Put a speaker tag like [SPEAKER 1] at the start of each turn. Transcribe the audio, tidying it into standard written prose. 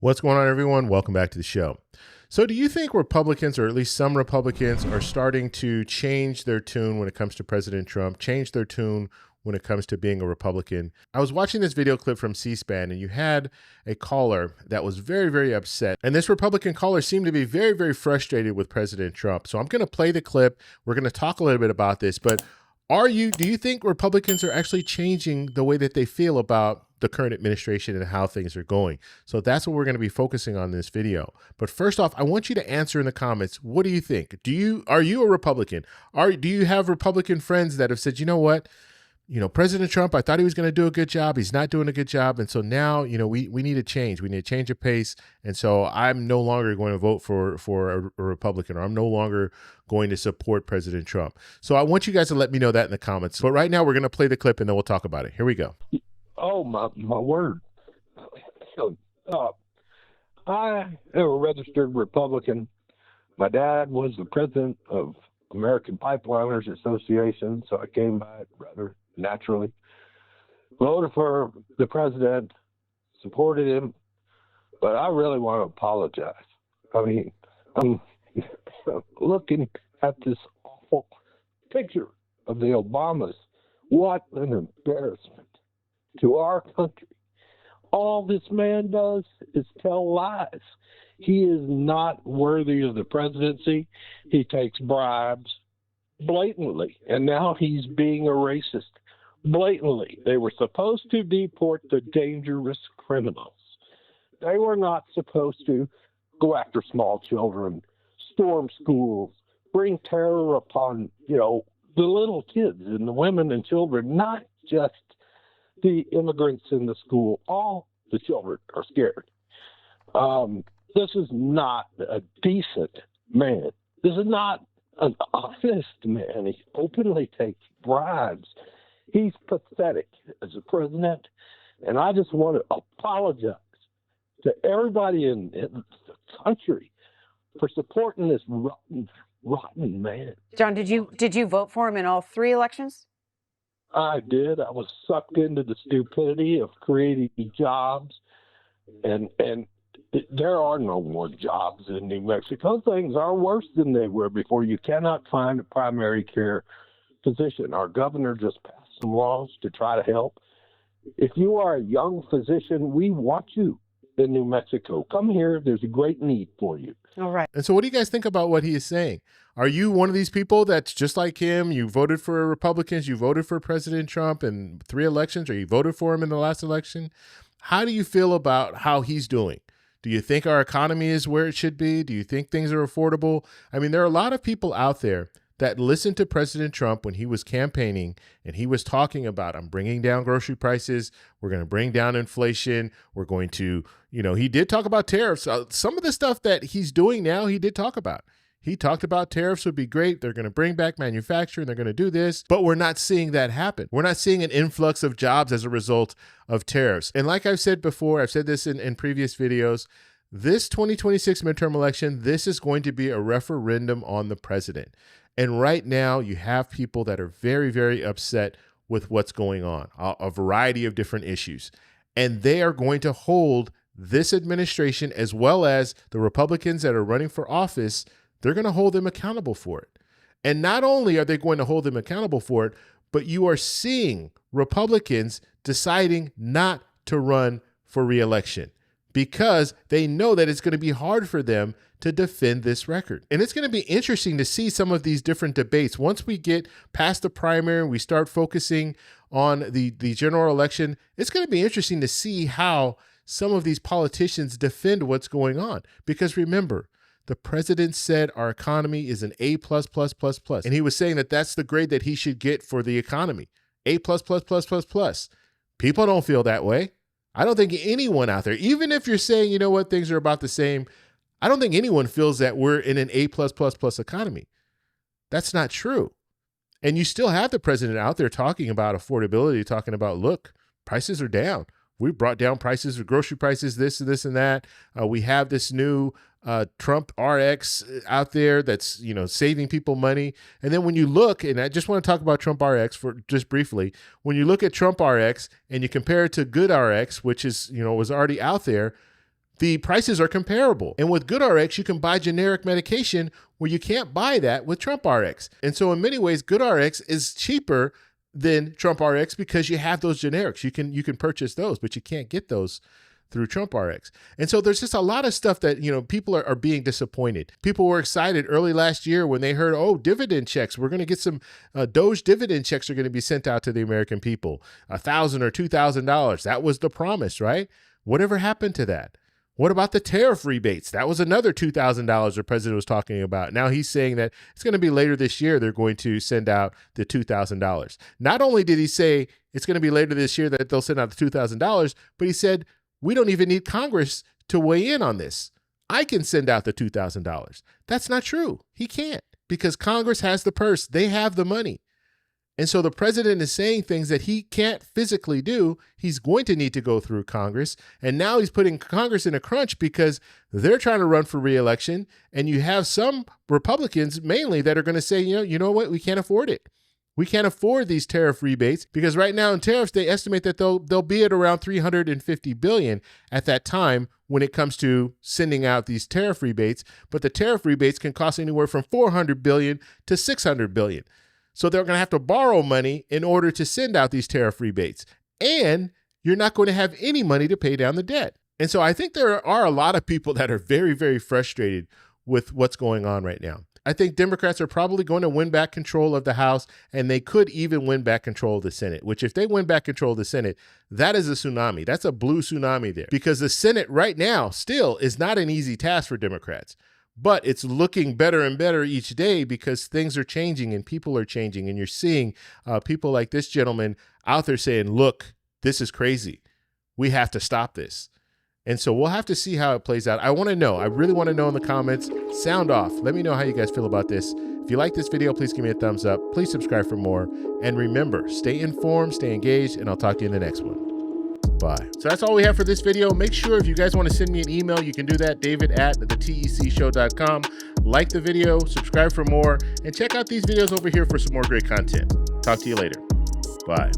[SPEAKER 1] What's going on, everyone? Welcome back to the show. So do you think Republicans, or at least some Republicans, are starting to change their tune when it comes to President Trump, change their tune when it comes to being a Republican? I was watching this video clip from C-SPAN, and you had a caller that was very, very upset. And this Republican caller seemed to be very, very frustrated with President Trump. So I'm going to play the clip. We're going to talk a little bit about this. But do you think Republicans are actually changing the way that they feel about the current administration and how things are going? So that's what we're going to be focusing on in this video. But first off, I want you to answer in the comments, what do you think? Are you a Republican? Do you have Republican friends that have said, you know what? President Trump, I thought he was going to do a good job. He's not doing a good job. And so now, we need a change. We need a change of pace. And so I'm no longer going to vote for a Republican, or I'm no longer going to support President Trump. So I want you guys to let me know that in the comments. But right now we're going to play the clip and then we'll talk about it. Here we go.
[SPEAKER 2] Oh, my word. I am a registered Republican. My dad was the president of American Pipeliners Association, so I came by it rather naturally. Voted for the president, supported him, but I really want to apologize. I mean, I'm looking at this awful picture of the Obamas. What an embarrassment to our country. All this man does is tell lies. He is not worthy of the presidency. He takes bribes blatantly, and now he's being a racist blatantly. They were supposed to deport the dangerous criminals. They were not supposed to go after small children, storm schools, bring terror upon, the little kids and the women and children, not just the immigrants in the school. All the children are scared. This is not a decent man. This is not an honest man. He openly takes bribes. He's pathetic as a president. And I just want to apologize to everybody in the country for supporting this rotten man.
[SPEAKER 3] John, did you vote for him in all three elections?
[SPEAKER 2] I did. I was sucked into the stupidity of creating jobs, and there are no more jobs in New Mexico. Things are worse than they were before. You cannot find a primary care physician. Our governor just passed some laws to try to help. If you are a young physician, we want you in New Mexico. Come here. There's a great need for you.
[SPEAKER 3] All right.
[SPEAKER 1] And so what do you guys think about what he is saying? Are you one of these people that's just like him? You voted for Republicans, you voted for President Trump in 3 elections, or you voted for him in the last election? How do you feel about how he's doing? Do you think our economy is where it should be? Do you think things are affordable? I mean, there are a lot of people out there that listened to President Trump when he was campaigning and he was talking about, I'm bringing down grocery prices. We're going to bring down inflation. We're going to, he did talk about tariffs. Some of the stuff that he's doing now, he did talk about. He talked about tariffs would be great. They're going to bring back manufacturing. They're going to do this, but we're not seeing that happen. We're not seeing an influx of jobs as a result of tariffs. And like I've said before, I've said this in previous videos, this 2026 midterm election, this is going to be a referendum on the president. And right now you have people that are very, very upset with what's going on, a variety of different issues. And they are going to hold this administration, as well as the Republicans that are running for office, they're going to hold them accountable for it. And not only are they going to hold them accountable for it, but you are seeing Republicans deciding not to run for re-election because they know that it's going to be hard for them to defend this record. And it's going to be interesting to see some of these different debates. Once we get past the primary and we start focusing on the general election, it's going to be interesting to see how some of these politicians defend what's going on. Because remember, the president said our economy is an A++++. And he was saying that that's the grade that he should get for the economy. A+++++. People don't feel that way. I don't think anyone out there, even if you're saying, things are about the same, I don't think anyone feels that we're in an A+++ economy. That's not true. And you still have the president out there talking about affordability, talking about, look, prices are down. We brought down prices of grocery prices, this and this and that. We have this new Trump RX out there that's, saving people money. And then when you look, and I just want to talk about Trump RX for just briefly, when you look at Trump RX and you compare it to Good RX, which is, was already out there, the prices are comparable. And with GoodRx, you can buy generic medication where you can't buy that with TrumpRx. And so in many ways, GoodRx is cheaper than TrumpRx because you have those generics. You can purchase those, but you can't get those through TrumpRx. And so there's just a lot of stuff that, people are being disappointed. People were excited early last year when they heard, oh, dividend checks. We're going to get some Doge dividend checks are going to be sent out to the American people, $1,000 or $2,000. That was the promise, right? Whatever happened to that? What about the tariff rebates? That was another $2,000 the president was talking about. Now he's saying that it's going to be later this year they're going to send out the $2,000. Not only did he say it's going to be later this year that they'll send out the $2,000, but he said, we don't even need Congress to weigh in on this. I can send out the $2,000. That's not true. He can't, because Congress has the purse. They have the money. And so the president is saying things that he can't physically do. He's going to need to go through Congress. And now he's putting Congress in a crunch because they're trying to run for re-election. And you have some Republicans mainly that are going to say, you know what? We can't afford it. We can't afford these tariff rebates because right now in tariffs, they estimate that they'll be at around $350 billion at that time when it comes to sending out these tariff rebates. But the tariff rebates can cost anywhere from $400 billion to $600 billion. So they're going to have to borrow money in order to send out these tariff rebates. And you're not going to have any money to pay down the debt. And so I think there are a lot of people that are very, very frustrated with what's going on right now. I think Democrats are probably going to win back control of the House, and they could even win back control of the Senate, which if they win back control of the Senate, that is a tsunami. That's a blue tsunami there, because the Senate right now still is not an easy task for Democrats. But it's looking better and better each day because things are changing and people are changing. And you're seeing people like this gentleman out there saying, look, this is crazy. We have to stop this. And so we'll have to see how it plays out. I want to know. I really want to know in the comments. Sound off. Let me know how you guys feel about this. If you like this video, please give me a thumbs up. Please subscribe for more. And remember, stay informed, stay engaged, and I'll talk to you in the next one. Bye. So that's all we have for this video. Make sure if you guys want to send me an email, you can do that, david@thetecshow.com. Like the video, subscribe for more, and check out these videos over here for some more great content. Talk to you later. Bye.